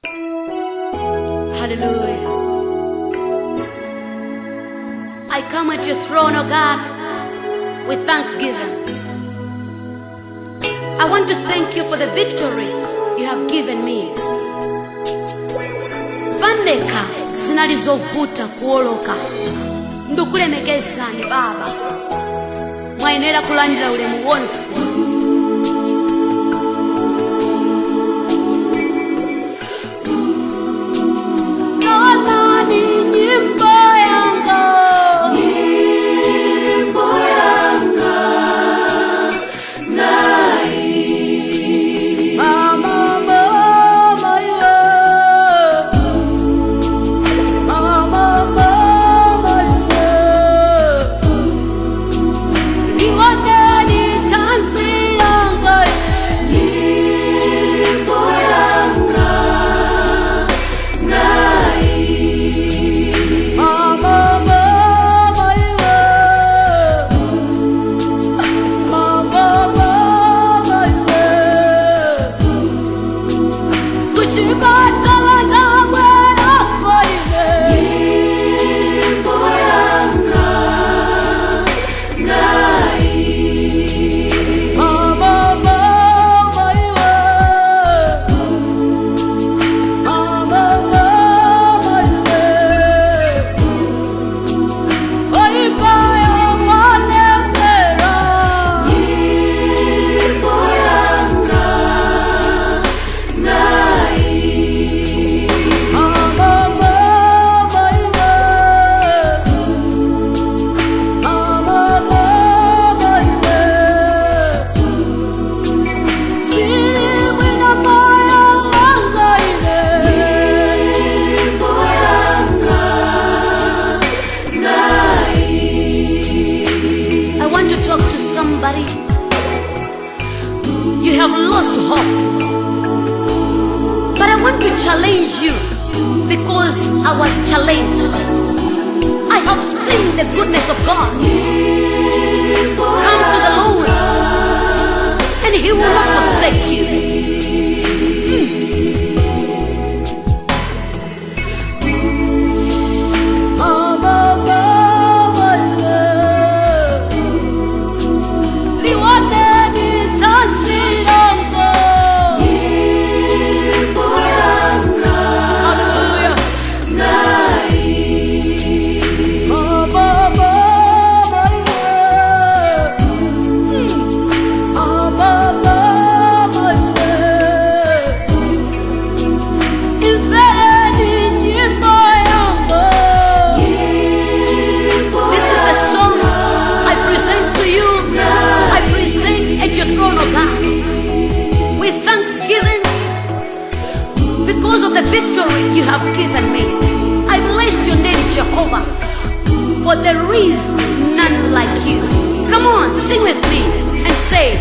Hallelujah. I come at your throne, oh God, with thanksgiving. I want to thank you for the victory you have given me. Pandeka zinalizovuta kuoloka ndukulemekezani Baba, mwayenera kulandira ulemu wonse. Nyimbo Yanga, Nyimbo Yanga, nai mama mama yo, mama mama yo, ni wadani tansi Yanga, Nyimbo Yanga, nai you have lost hope, but I want to challenge you because I was challenged. I have seen the goodness of God. Come to the Lord and He will not forsake you. Because of the victory you have given me, I bless your name, Jehovah, for there is none like you. Come on, sing with me and say,